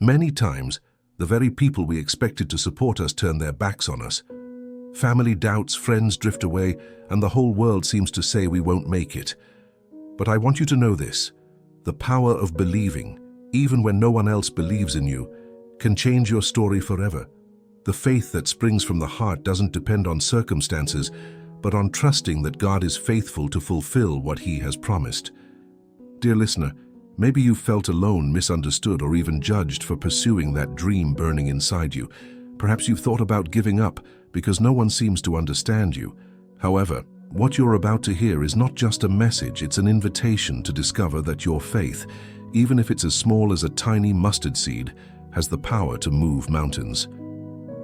Many times, the very people we expected to support us turn their backs on us. Family doubts, friends drift away, and the whole world seems to say we won't make it. But I want you to know this: the power of believing, even when no one else believes in you, can change your story forever. The faith that springs from the heart doesn't depend on circumstances, but on trusting that God is faithful to fulfill what He has promised. Dear listener, maybe you felt alone, misunderstood, or even judged for pursuing that dream burning inside you. Perhaps you've thought about giving up because no one seems to understand you. However, what you're about to hear is not just a message, it's an invitation to discover that your faith, even if it's as small as a tiny mustard seed, has the power to move mountains.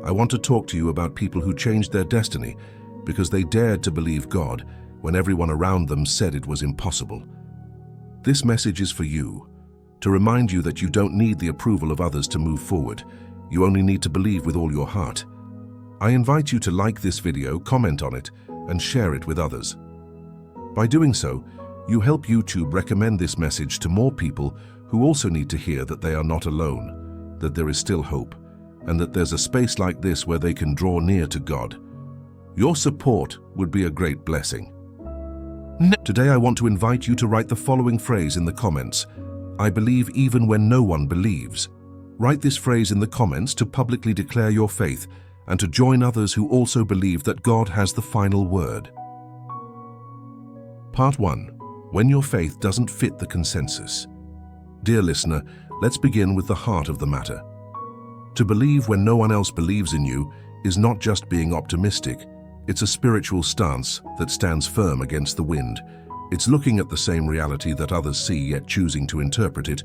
I want to talk to you about people who changed their destiny because they dared to believe God when everyone around them said it was impossible. This message is for you, to remind you that you don't need the approval of others to move forward. You only need to believe with all your heart. I invite you to like this video, comment on it, and share it with others. By doing so, you help YouTube recommend this message to more people who also need to hear that they are not alone, that there is still hope, and that there's a space like this where they can draw near to God. Your support would be a great blessing. Today I want to invite you to write the following phrase in the comments: I believe even when no one believes. Write this phrase in the comments to publicly declare your faith and to join others who also believe that God has the final word. Part 1. When your faith doesn't fit the consensus. Dear listener, let's begin with the heart of the matter. To believe when no one else believes in you is not just being optimistic. It's a spiritual stance that stands firm against the wind. It's looking at the same reality that others see, yet choosing to interpret it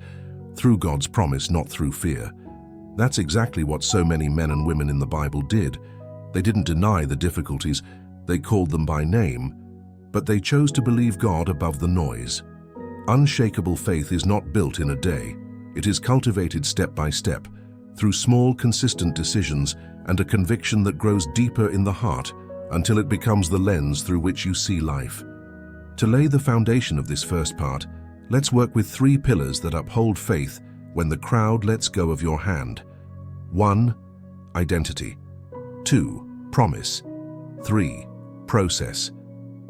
through God's promise, not through fear. That's exactly what so many men and women in the Bible did. They didn't deny the difficulties, they called them by name, but they chose to believe God above the noise. Unshakable faith is not built in a day. It is cultivated step by step, through small, consistent decisions and a conviction that grows deeper in the heart until it becomes the lens through which you see life. To lay the foundation of this first part, let's work with 3 pillars that uphold faith when the crowd lets go of your hand. 1. Identity. 2. Promise. 3. Process.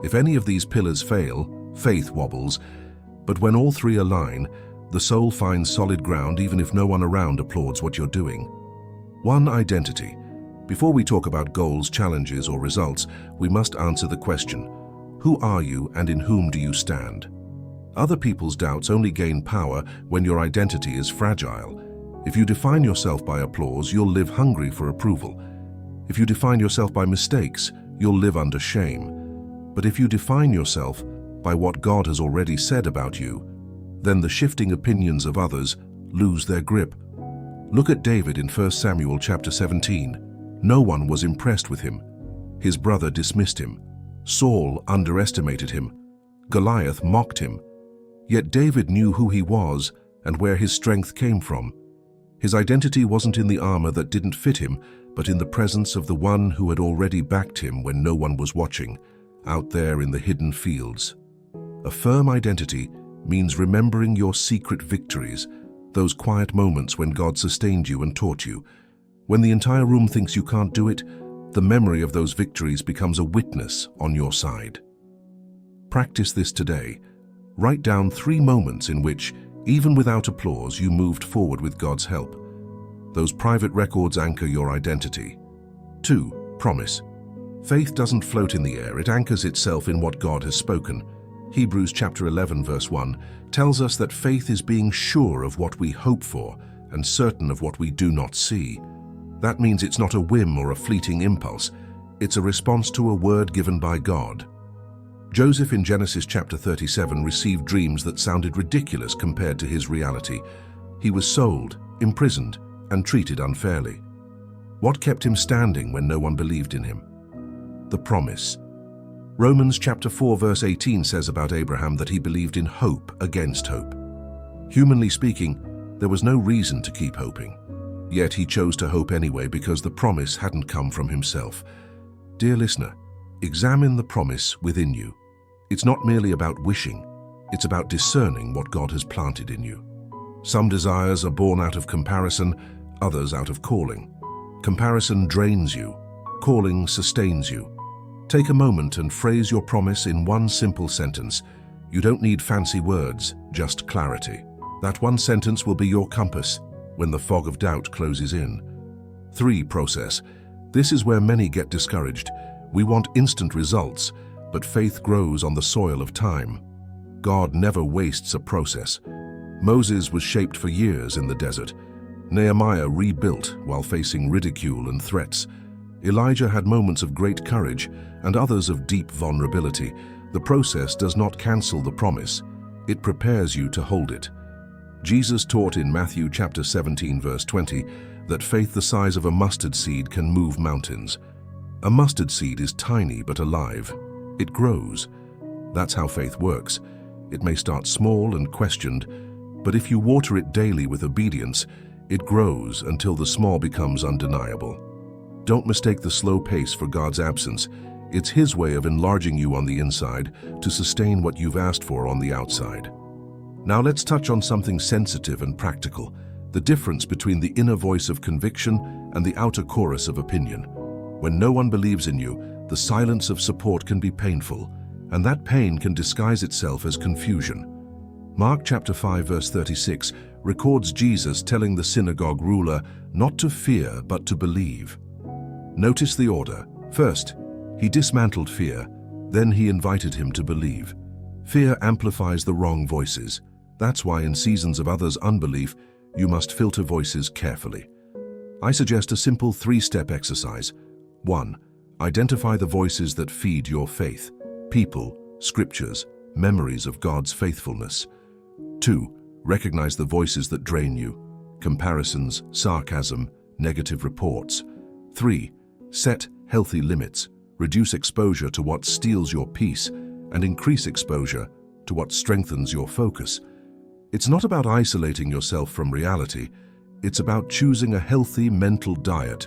If any of these pillars fail, faith wobbles, but when all 3 align, the soul finds solid ground even if no one around applauds what you're doing. 1. Identity. Before we talk about goals, challenges, or results, we must answer the question: who are you and in whom do you stand? Other people's doubts only gain power when your identity is fragile. If you define yourself by applause, you'll live hungry for approval. If you define yourself by mistakes, you'll live under shame. But if you define yourself by what God has already said about you, then the shifting opinions of others lose their grip. Look at David in 1 Samuel chapter 17. No one was impressed with him. His brother dismissed him. Saul underestimated him. Goliath mocked him. Yet David knew who he was and where his strength came from. His identity wasn't in the armor that didn't fit him, but in the presence of the one who had already backed him when no one was watching, out there in the hidden fields. A firm identity means remembering your secret victories, those quiet moments when God sustained you and taught you. When the entire room thinks you can't do it, the memory of those victories becomes a witness on your side. Practice this today. Write down 3 moments in which, even without applause, you moved forward with God's help. Those private records anchor your identity. 2. Promise. Faith doesn't float in the air, it anchors itself in what God has spoken. Hebrews chapter 11 verse 1 tells us that faith is being sure of what we hope for and certain of what we do not see. That means it's not a whim or a fleeting impulse. It's a response to a word given by God. Joseph in Genesis chapter 37 received dreams that sounded ridiculous compared to his reality. He was sold, imprisoned, and treated unfairly. What kept him standing when no one believed in him? The promise. Romans chapter 4 verse 18 says about Abraham that he believed in hope against hope. Humanly speaking, there was no reason to keep hoping. Yet he chose to hope anyway because the promise hadn't come from himself. Dear listener, examine the promise within you. It's not merely about wishing, it's about discerning what God has planted in you. Some desires are born out of comparison, others out of calling. Comparison drains you. Calling sustains you. Take a moment and phrase your promise in one simple sentence. You don't need fancy words, just clarity. That one sentence will be your compass when the fog of doubt closes in. 3. Process. This is where many get discouraged. We want instant results, but faith grows on the soil of time. God never wastes a process. Moses was shaped for years in the desert. Nehemiah rebuilt while facing ridicule and threats. Elijah had moments of great courage and others of deep vulnerability. The process does not cancel the promise. It prepares you to hold it. Jesus taught in Matthew chapter 17 verse 20 that faith the size of a mustard seed can move mountains. A mustard seed is tiny but alive. It grows. That's how faith works. It may start small and questioned, but if you water it daily with obedience, it grows until the small becomes undeniable. Don't mistake the slow pace for God's absence. It's His way of enlarging you on the inside to sustain what you've asked for on the outside. Now let's touch on something sensitive and practical, the difference between the inner voice of conviction and the outer chorus of opinion. When no one believes in you, the silence of support can be painful, and that pain can disguise itself as confusion. Mark chapter 5 verse 36 records Jesus telling the synagogue ruler not to fear but to believe. Notice the order. First, He dismantled fear, then He invited him to believe. Fear amplifies the wrong voices. That's why in seasons of others' unbelief, you must filter voices carefully. I suggest a simple 3-step exercise. 1. Identify the voices that feed your faith. People, scriptures, memories of God's faithfulness. 2. Recognize the voices that drain you. Comparisons, sarcasm, negative reports. 3. Set healthy limits. Reduce exposure to what steals your peace and increase exposure to what strengthens your focus. It's not about isolating yourself from reality. It's about choosing a healthy mental diet.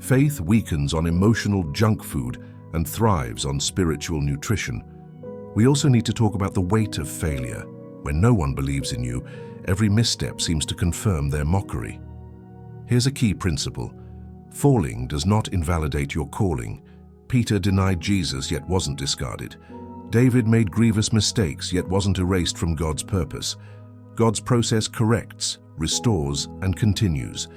Faith weakens on emotional junk food and thrives on spiritual nutrition. We also need to talk about the weight of failure. When no one believes in you, every misstep seems to confirm their mockery. Here's a key principle. Falling does not invalidate your calling. Peter denied Jesus yet wasn't discarded. David made grievous mistakes yet wasn't erased from God's purpose. God's process corrects, restores, and continues.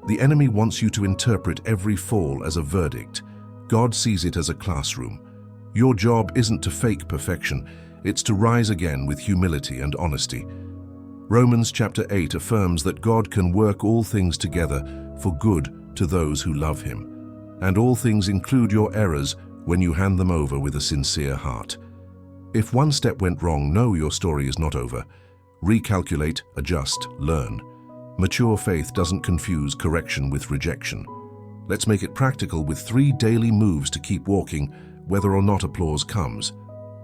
The enemy wants you to interpret every fall as a verdict. God sees it as a classroom. Your job isn't to fake perfection, it's to rise again with humility and honesty. Romans chapter 8 affirms that God can work all things together for good to those who love Him. And all things include your errors when you hand them over with a sincere heart. If one step went wrong, know your story is not over. Recalculate, adjust, learn. Mature faith doesn't confuse correction with rejection. Let's make it practical with 3 daily moves to keep walking, whether or not applause comes.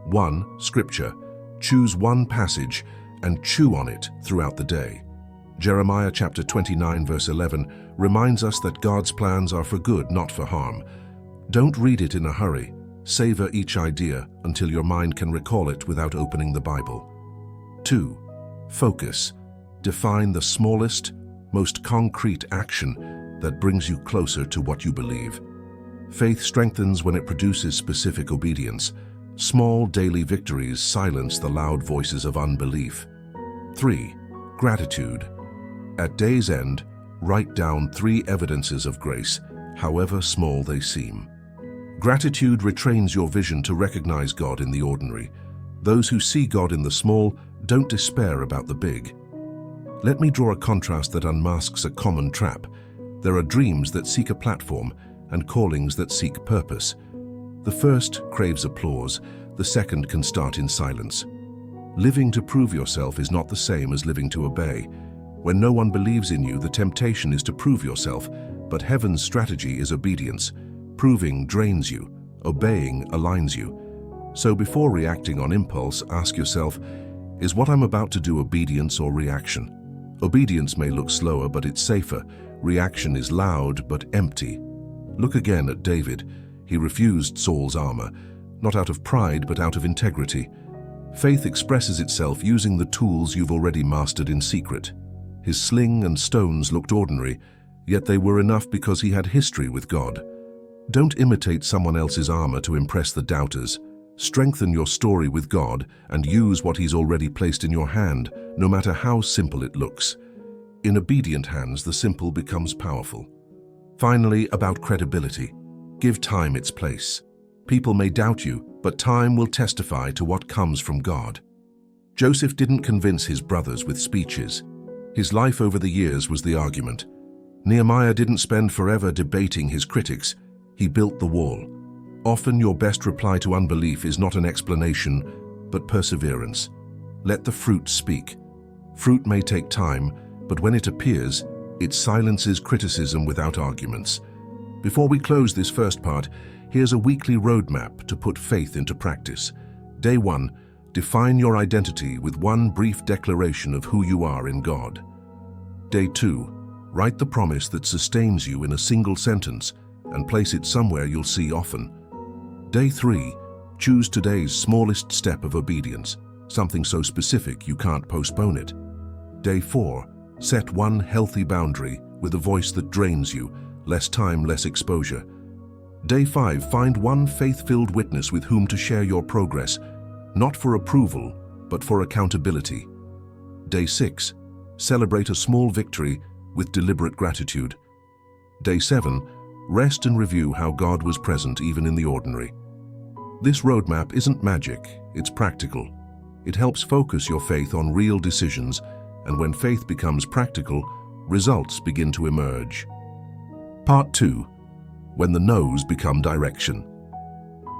1. Scripture. Choose one passage and chew on it throughout the day. Jeremiah chapter 29 verse 11 reminds us that God's plans are for good, not for harm. Don't read it in a hurry. Savor each idea until your mind can recall it without opening the Bible. 2. Focus. Define the smallest, most concrete action that brings you closer to what you believe. Faith strengthens when it produces specific obedience. Small daily victories silence the loud voices of unbelief. 3. Gratitude. At day's end, write down 3 evidences of grace, however small they seem. Gratitude retrains your vision to recognize God in the ordinary. Those who see God in the small don't despair about the big. Let me draw a contrast that unmasks a common trap. There are dreams that seek a platform and callings that seek purpose. The first craves applause, the second can start in silence. Living to prove yourself is not the same as living to obey. When no one believes in you, the temptation is to prove yourself, but heaven's strategy is obedience. Proving drains you, obeying aligns you. So before reacting on impulse, ask yourself, is what I'm about to do obedience or reaction? Obedience may look slower, but it's safer. Reaction is loud, but empty. Look again at David. He refused Saul's armor, not out of pride, but out of integrity. Faith expresses itself using the tools you've already mastered in secret. His sling and stones looked ordinary, yet they were enough because he had history with God. Don't imitate someone else's armor to impress the doubters. Strengthen your story with God and use what He's already placed in your hand, no matter how simple it looks. In obedient hands, the simple becomes powerful. Finally, about credibility. Give time its place. People may doubt you, but time will testify to what comes from God. Joseph didn't convince his brothers with speeches. His life over the years was the argument. Nehemiah didn't spend forever debating his critics. He built the wall. Often your best reply to unbelief is not an explanation, but perseverance. Let the fruit speak. Fruit may take time, but when it appears, it silences criticism without arguments. Before we close this first part, here's a weekly roadmap to put faith into practice. Day 1, define your identity with one brief declaration of who you are in God. Day 2, write the promise that sustains you in a single sentence and place it somewhere you'll see often. Day 3, choose today's smallest step of obedience, something so specific you can't postpone it. Day 4, set one healthy boundary with a voice that drains you, less time, less exposure. Day 5, find one faith-filled witness with whom to share your progress, not for approval, but for accountability. Day 6, celebrate a small victory with deliberate gratitude. Day 7, rest and review how God was present even in the ordinary. This roadmap isn't magic, it's practical. It helps focus your faith on real decisions, and when faith becomes practical, results begin to emerge. Part 2. When the no's become direction.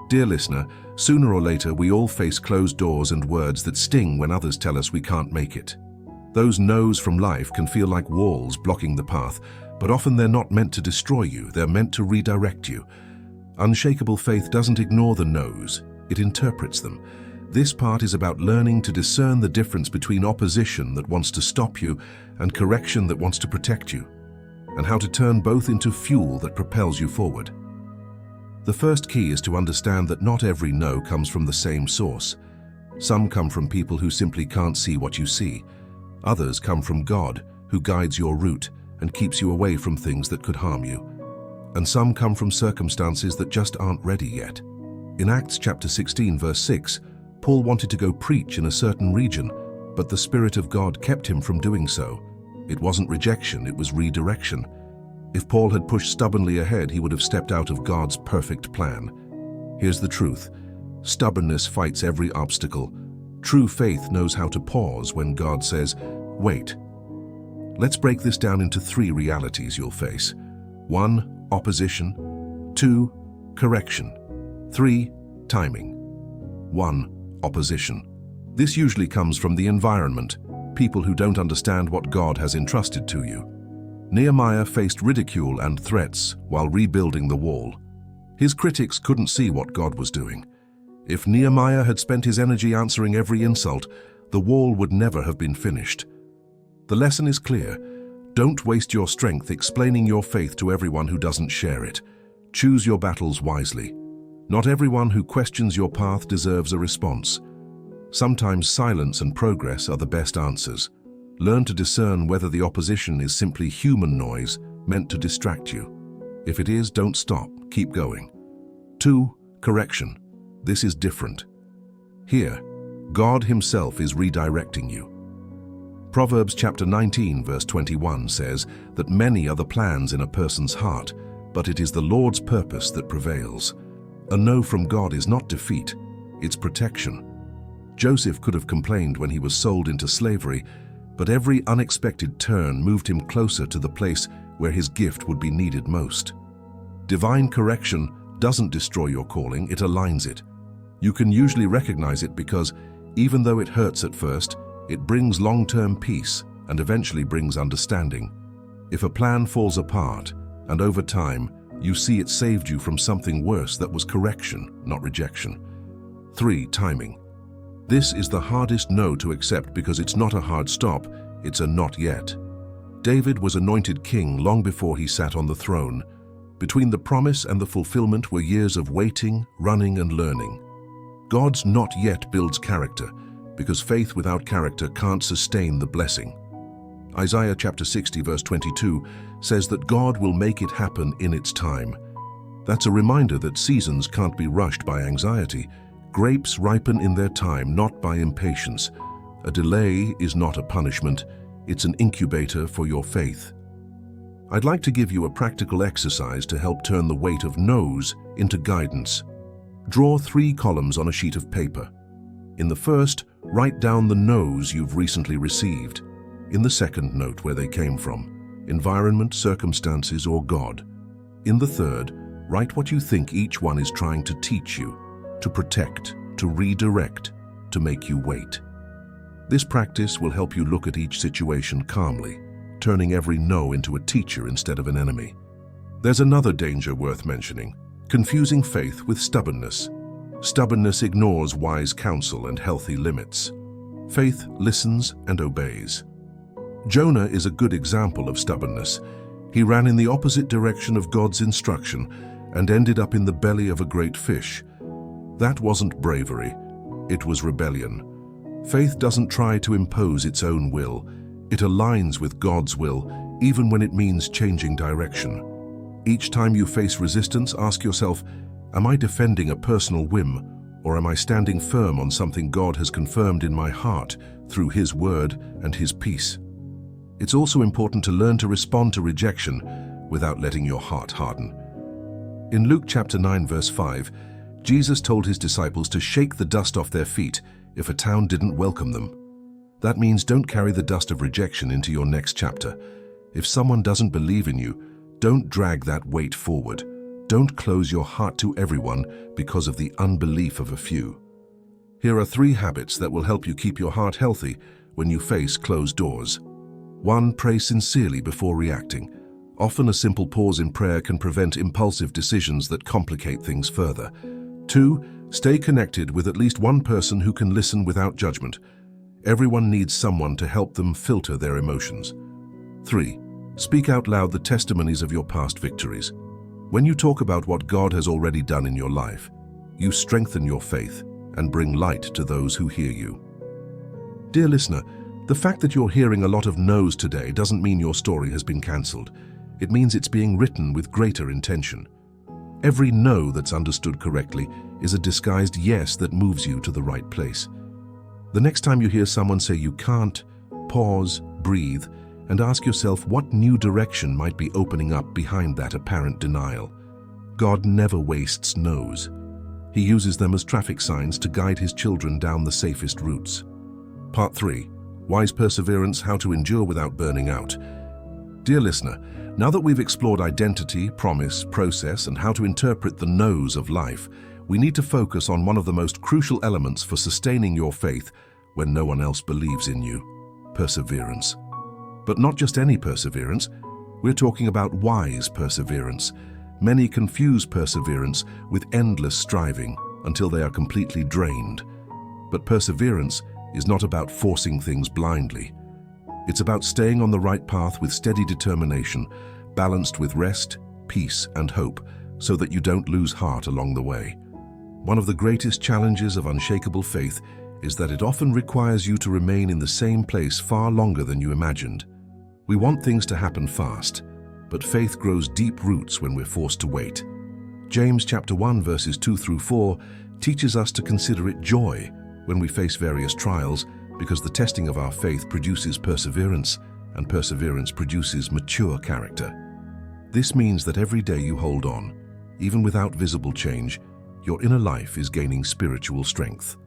Dear listener, sooner or later we all face closed doors and words that sting when others tell us we can't make it. Those no's from life can feel like walls blocking the path, but often they're not meant to destroy you, they're meant to redirect you. Unshakable faith doesn't ignore the no's, it interprets them. This part is about learning to discern the difference between opposition that wants to stop you and correction that wants to protect you, and how to turn both into fuel that propels you forward. The first key is to understand that not every no comes from the same source. Some come from people who simply can't see what you see. Others come from God, who guides your route and keeps you away from things that could harm you. And some come from circumstances that just aren't ready yet. In Acts chapter 16, verse 6, Paul wanted to go preach in a certain region, but the Spirit of God kept him from doing so. It wasn't rejection, it was redirection. If Paul had pushed stubbornly ahead, he would have stepped out of God's perfect plan. Here's the truth. Stubbornness fights every obstacle. True faith knows how to pause when God says, wait. Let's break this down into 3 realities you'll face. 1, opposition. 2, correction. 3, timing. 1, opposition. This usually comes from the environment, people who don't understand what God has entrusted to you. Nehemiah faced ridicule and threats while rebuilding the wall. His critics couldn't see what God was doing. If Nehemiah had spent his energy answering every insult, the wall would never have been finished. The lesson is clear. Don't waste your strength explaining your faith to everyone who doesn't share it. Choose your battles wisely. Not everyone who questions your path deserves a response. Sometimes silence and progress are the best answers. Learn to discern whether the opposition is simply human noise meant to distract you. If it is, don't stop, keep going. 2, correction. This is different. Here, God Himself is redirecting you. Proverbs chapter 19, verse 21 says that many are the plans in a person's heart, but it is the Lord's purpose that prevails. A no from God is not defeat, it's protection. Joseph could have complained when he was sold into slavery, but every unexpected turn moved him closer to the place where his gift would be needed most. Divine correction doesn't destroy your calling, it aligns it. You can usually recognize it because, even though it hurts at first, it brings long-term peace and eventually brings understanding. If a plan falls apart, and over time, you see it saved you from something worse, that was correction, not rejection. 3, timing. This is the hardest no to accept because it's not a hard stop, it's a not yet. David was anointed king long before he sat on the throne. Between the promise and the fulfillment were years of waiting, running, and learning. God's not yet builds character, because faith without character can't sustain the blessing. Isaiah chapter 60 verse 22 says that God will make it happen in its time. That's a reminder that seasons can't be rushed by anxiety. Grapes ripen in their time, not by impatience. A delay is not a punishment, it's an incubator for your faith. I'd like to give you a practical exercise to help turn the weight of no's into guidance. Draw 3 columns on a sheet of paper. In the first, write down the no's you've recently received. In the second, note where they came from: environment, circumstances, or God. In the third, write what you think each one is trying to teach you, to protect, to redirect, to make you wait. This practice will help you look at each situation calmly, turning every no into a teacher instead of an enemy. There's another danger worth mentioning: confusing faith with stubbornness. Stubbornness ignores wise counsel and healthy limits. Faith listens and obeys. Jonah is a good example of stubbornness. He ran in the opposite direction of God's instruction and ended up in the belly of a great fish. That wasn't bravery, it was rebellion. Faith doesn't try to impose its own will. It aligns with God's will, even when it means changing direction. Each time you face resistance, ask yourself, am I defending a personal whim, or am I standing firm on something God has confirmed in my heart through His word and His peace? It's also important to learn to respond to rejection without letting your heart harden. In Luke chapter 9 verse 5, Jesus told His disciples to shake the dust off their feet if a town didn't welcome them. That means don't carry the dust of rejection into your next chapter. If someone doesn't believe in you, don't drag that weight forward. Don't close your heart to everyone because of the unbelief of a few. Here are 3 habits that will help you keep your heart healthy when you face closed doors. 1. Pray sincerely before reacting. Often a simple pause in prayer can prevent impulsive decisions that complicate things further. 2. Stay connected with at least one person who can listen without judgment. Everyone needs someone to help them filter their emotions. 3. Speak out loud the testimonies of your past victories. When you talk about what God has already done in your life, you strengthen your faith and bring light to those who hear you. Dear listener, the fact that you're hearing a lot of no's today doesn't mean your story has been cancelled. It means it's being written with greater intention. Every no that's understood correctly is a disguised yes that moves you to the right place. The next time you hear someone say you can't, pause, breathe, and ask yourself what new direction might be opening up behind that apparent denial. God never wastes no's. He uses them as traffic signs to guide His children down the safest routes. Part 3. Wise Perseverance: How to Endure Without Burning Out. Dear listener, now that we've explored identity, promise, process, and how to interpret the no's of life, we need to focus on one of the most crucial elements for sustaining your faith when no one else believes in you: perseverance. But not just any perseverance. We're talking about wise perseverance. Many confuse perseverance with endless striving until they are completely drained. But perseverance is not about forcing things blindly. It's about staying on the right path with steady determination, balanced with rest, peace, and hope, so that you don't lose heart along the way. One of the greatest challenges of unshakable faith is that it often requires you to remain in the same place far longer than you imagined. We want things to happen fast, but faith grows deep roots when we're forced to wait. James chapter 1 verses 2 through 4 teaches us to consider it joy when we face various trials, because the testing of our faith produces perseverance, and perseverance produces mature character. This means that every day you hold on, even without visible change, your inner life is gaining spiritual strength.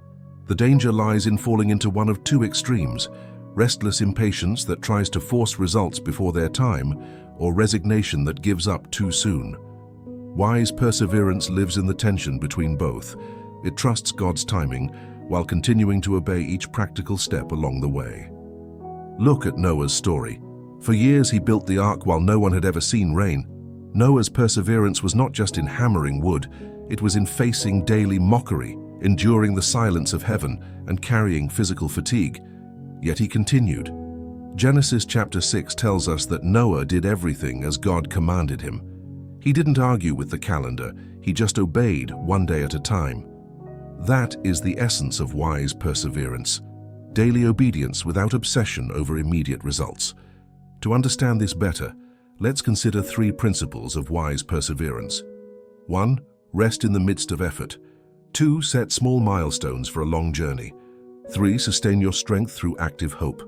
The danger lies in falling into one of 2 extremes: restless impatience that tries to force results before their time, or resignation that gives up too soon. Wise perseverance lives in the tension between both. It trusts God's timing while continuing to obey each practical step along the way. Look at Noah's story. For years he built the ark while no one had ever seen rain. Noah's perseverance was not just in hammering wood, it was in facing daily mockery, enduring the silence of heaven, and carrying physical fatigue. Yet he continued. Genesis chapter 6 tells us that Noah did everything as God commanded him. He didn't argue with the calendar, he just obeyed one day at a time. That is the essence of wise perseverance. Daily obedience without obsession over immediate results. To understand this better, let's consider 3 principles of wise perseverance. 1. Rest in the midst of effort. 2. Set small milestones for a long journey. 3. Sustain your strength through active hope.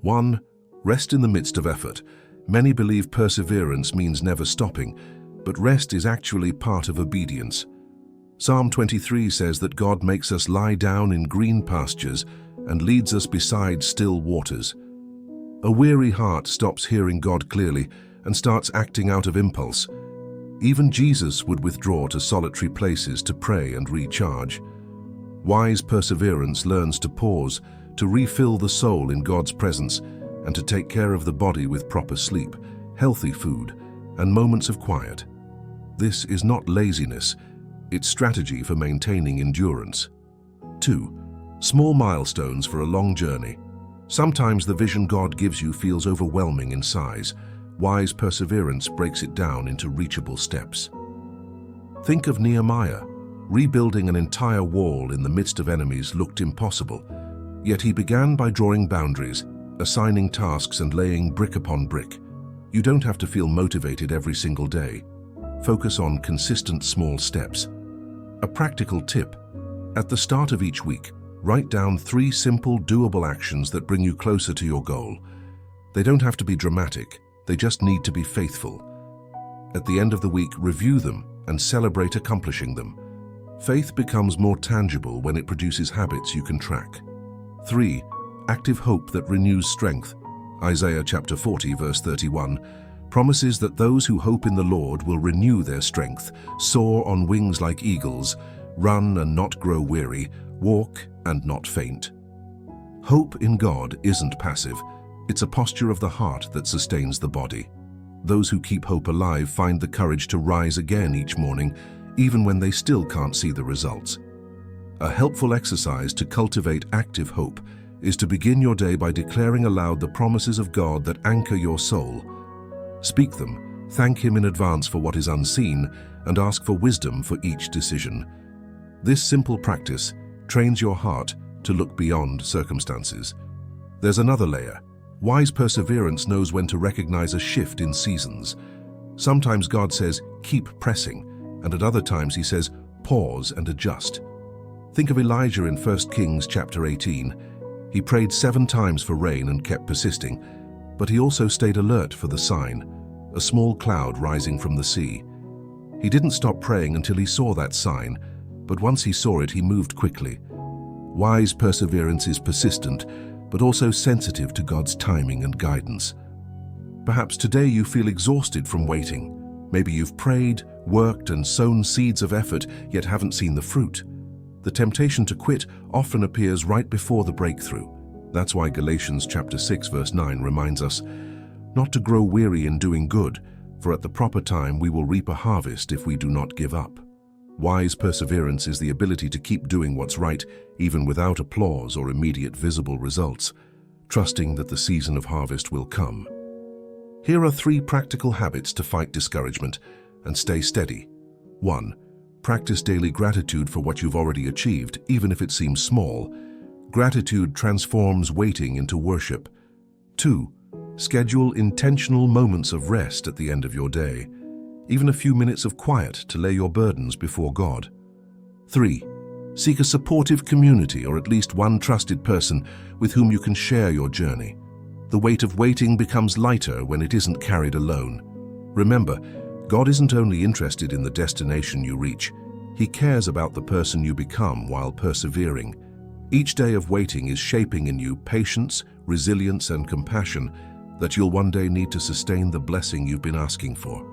1. Rest in the midst of effort. Many believe perseverance means never stopping, but rest is actually part of obedience. Psalm 23 says that God makes us lie down in green pastures and leads us beside still waters. A weary heart stops hearing God clearly and starts acting out of impulse. Even Jesus would withdraw to solitary places to pray and recharge. Wise perseverance learns to pause, to refill the soul in God's presence, and to take care of the body with proper sleep, healthy food, and moments of quiet. This is not laziness, it's strategy for maintaining endurance. 2. Small milestones for a long journey. Sometimes the vision God gives you feels overwhelming in size. Wise perseverance breaks it down into reachable steps. Think of Nehemiah. Rebuilding an entire wall in the midst of enemies looked impossible, yet he began by drawing boundaries, assigning tasks and laying brick upon brick. You don't have to feel motivated every single day. Focus on consistent small steps. A practical tip: at the start of each week, write down 3 simple, doable actions that bring you closer to your goal. They don't have to be dramatic, they just need to be faithful. At the end of the week, review them and celebrate accomplishing them. Faith becomes more tangible when it produces habits you can track. 3. Active hope that renews strength. Isaiah chapter 40, verse 31, promises that those who hope in the Lord will renew their strength, soar on wings like eagles, run and not grow weary, walk and not faint. Hope in God isn't passive. It's a posture of the heart that sustains the body. Those who keep hope alive find the courage to rise again each morning, even when they still can't see the results. A helpful exercise to cultivate active hope is to begin your day by declaring aloud the promises of God that anchor your soul. Speak them, thank Him in advance for what is unseen, and ask for wisdom for each decision. This simple practice trains your heart to look beyond circumstances. There's another layer. Wise perseverance knows when to recognize a shift in seasons. Sometimes God says, keep pressing, and at other times He says, pause and adjust. Think of Elijah in 1 Kings chapter 18. He prayed 7 times for rain and kept persisting, but he also stayed alert for the sign, a small cloud rising from the sea. He didn't stop praying until he saw that sign, but once he saw it, he moved quickly. Wise perseverance is persistent, but also sensitive to God's timing and guidance. Perhaps today you feel exhausted from waiting. Maybe you've prayed, worked, and sown seeds of effort, yet haven't seen the fruit. The temptation to quit often appears right before the breakthrough. That's why Galatians chapter 6 verse 9 reminds us not to grow weary in doing good, for at the proper time we will reap a harvest if we do not give up. Wise perseverance is the ability to keep doing what's right, even without applause or immediate visible results, trusting that the season of harvest will come. Here are 3 practical habits to fight discouragement and stay steady. 1. Practice daily gratitude for what you've already achieved, even if it seems small. Gratitude transforms waiting into worship. 2. Schedule intentional moments of rest at the end of your day, even a few minutes of quiet to lay your burdens before God. 3. Seek a supportive community or at least one trusted person with whom you can share your journey. The weight of waiting becomes lighter when it isn't carried alone. Remember, God isn't only interested in the destination you reach, He cares about the person you become while persevering. Each day of waiting is shaping in you patience, resilience, and compassion that you'll one day need to sustain the blessing you've been asking for.